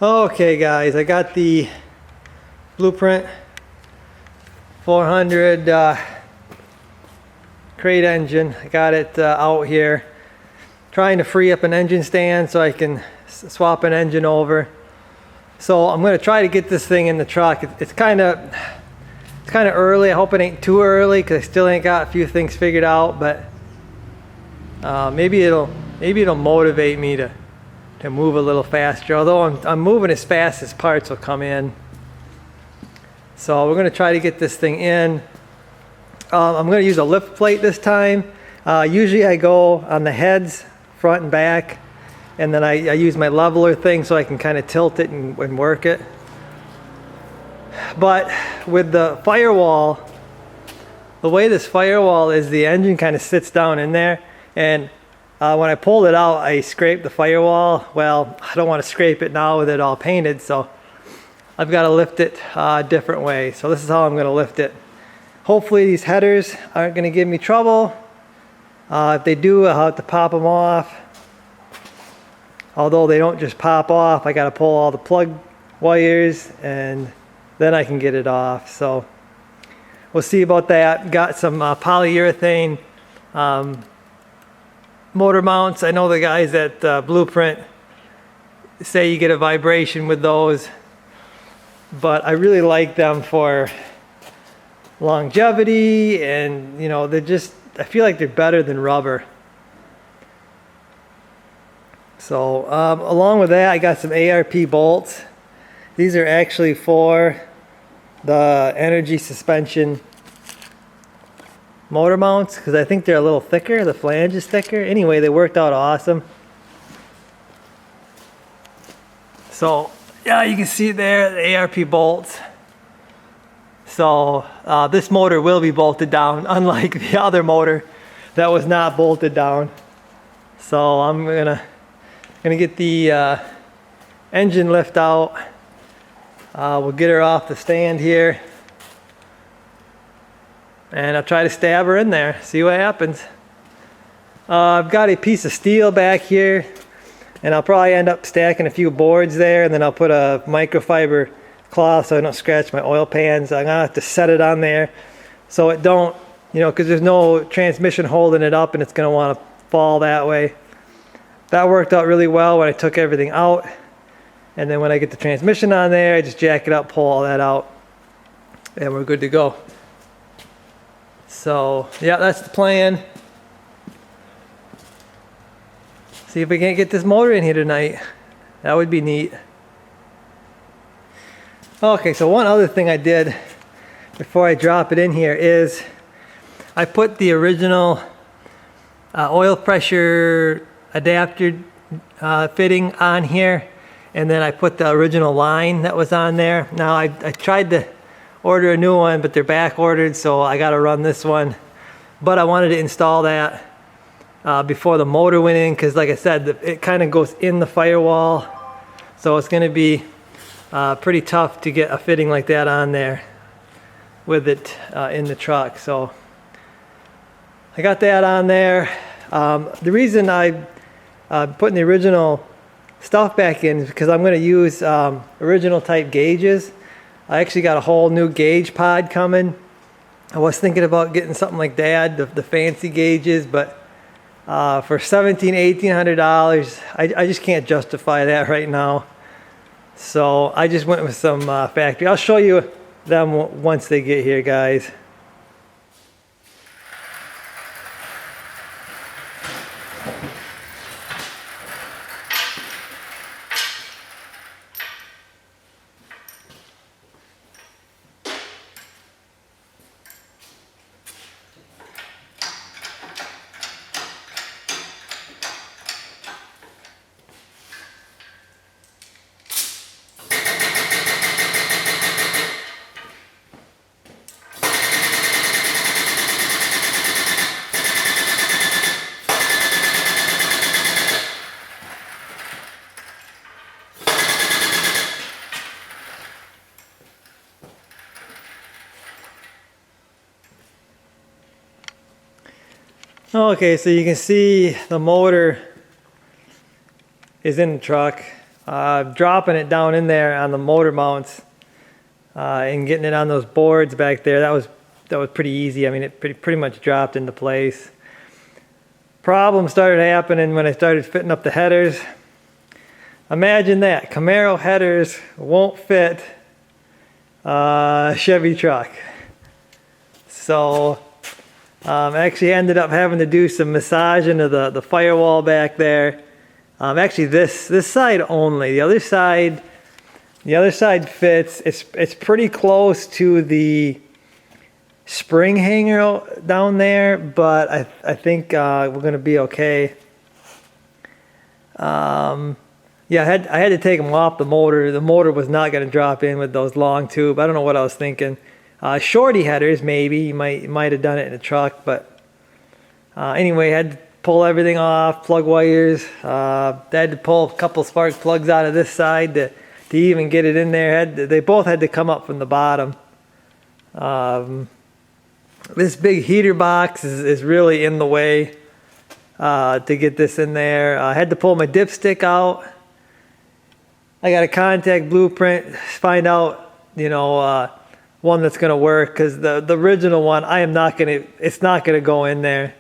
Okay guys, I got the BluePrint 400 crate engine. I got it out here trying to free up an engine stand so I can swap an engine over. So I'm going to try to get this thing in the truck. It's kind of early. I hope it ain't too early because I still ain't got a few things figured out, but maybe it'll motivate me to move a little faster, although I'm moving as fast as parts will come in. So we're going to try to get this thing in. I'm going to use a lift plate this time. Usually I go on the heads, front and back, and then I use my leveler thing so I can kind of tilt it and work it. But with the firewall, the way this firewall is, the engine kind of sits down in there, and when I pulled it out, I scraped the firewall. Well, I don't want to scrape it now with it all painted, so I've got to lift it a different way. So this is how I'm going to lift it. Hopefully these headers aren't going to give me trouble. If they do, I'll have to pop them off. Although they don't just pop off, I got to pull all the plug wires and then I can get it off. So we'll see about that. Got some polyurethane motor mounts. I know the guys at BluePrint say you get a vibration with those, but I really like them for longevity, and you know, I feel like they're better than rubber. So along with that, I got some ARP bolts. These are actually for the energy suspension motor mounts because I think they're a little thicker. The flange is thicker. Anyway, they worked out awesome. So yeah, you can see there the ARP bolts. So this motor will be bolted down, unlike the other motor that was not bolted down. So I'm gonna get the engine lift out. We'll get her off the stand here, and I'll try to stab her in there, see what happens. I've got a piece of steel back here, and I'll probably end up stacking a few boards there, and then I'll put a microfiber cloth so I don't scratch my oil pans. I'm gonna have to set it on there so it don't, you know, because there's no transmission holding it up and it's gonna want to fall that way. That worked out really well when I took everything out, and then when I get the transmission on there, I just jack it up, pull all that out, and we're good to go. So yeah, that's the plan. See if we can't get this motor in here tonight. That would be neat. Okay, so one other thing I did before I drop it in here is I put the original oil pressure adapter fitting on here, and then I put the original line that was on there. Now I tried to order a new one, but they're back ordered, so I got to run this one. But I wanted to install that before the motor went in, because like I said, it kind of goes in the firewall, so it's going to be pretty tough to get a fitting like that on there with it in the truck. So I got that on there. The reason I'm putting the original stuff back in is because I'm going to use original type gauges. I actually got a whole new gauge pod coming. I was thinking about getting something like that, the fancy gauges, but for $1,700–1,800, I just can't justify that right now. So I just went with some factory. I'll show you them once they get here, guys. Okay, so you can see the motor is in the truck. Dropping it down in there on the motor mounts and getting it on those boards back there, that was pretty easy. I mean, it pretty much dropped into place. Problem started happening when I started fitting up the headers. Imagine that, Camaro headers won't fit a Chevy truck. So actually ended up having to do some massaging of the firewall back there. Actually this side only. The other side fits. It's pretty close to the spring hanger down there, but I think we're gonna be okay. Yeah, I had to take them off the motor. The motor was not gonna drop in with those long tube. I don't know what I was thinking. Shorty headers, maybe you might have done it in a truck, but anyway, I had to pull everything off, plug wires. I had to pull a couple spark plugs out of this side to even get it in there. They both had to come up from the bottom. This big heater box is really in the way to get this in there. I had to pull my dipstick out. I got to contact BluePrint, find out, you know, one that's going to work, because the original one, it's not going to go in there.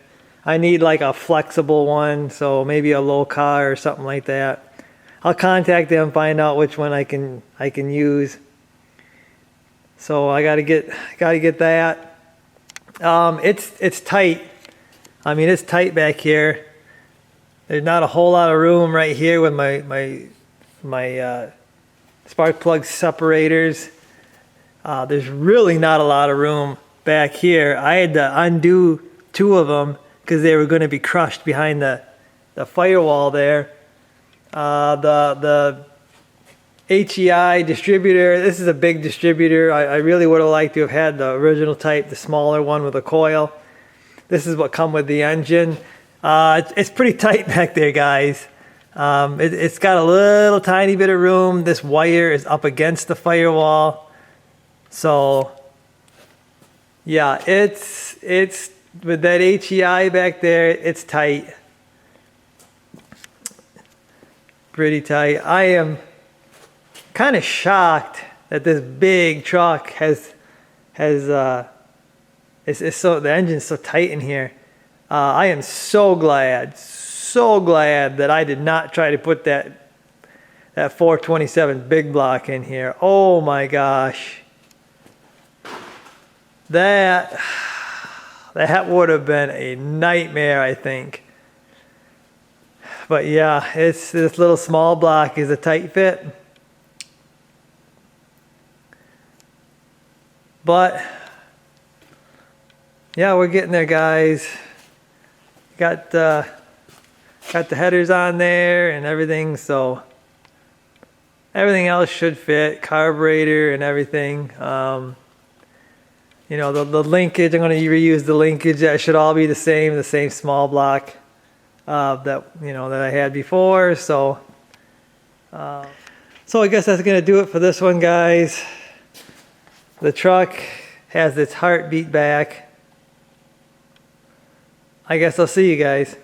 I need like a flexible one, so maybe a low car or something like that. I'll contact them, find out which one I can use. So I gotta get that. It's tight. I mean, it's tight back here. There's not a whole lot of room right here with my spark plug separators. There's really not a lot of room back here. I had to undo 2 of them because they were going to be crushed behind the firewall there. The HEI distributor, this is a big distributor. I really would have liked to have had the original type, the smaller one with a coil. This is what come with the engine. It's pretty tight back there, guys. It's got a little tiny bit of room. This wire is up against the firewall. So yeah, it's with that HEI back there, it's tight. Pretty tight. I am kind of shocked that this big truck it's so, the engine's so tight in here. I am so glad that I did not try to put that 427 big block in here. Oh my gosh. That would have been a nightmare, I think. But yeah, this little small block is a tight fit. But yeah, we're getting there, guys. Got the headers on there and everything, so everything else should fit, carburetor and everything. You know, the linkage, I'm going to reuse the linkage. That should all be the same small block that I had before. So I guess that's going to do it for this one, guys. The truck has its heartbeat back. I guess I'll see you guys.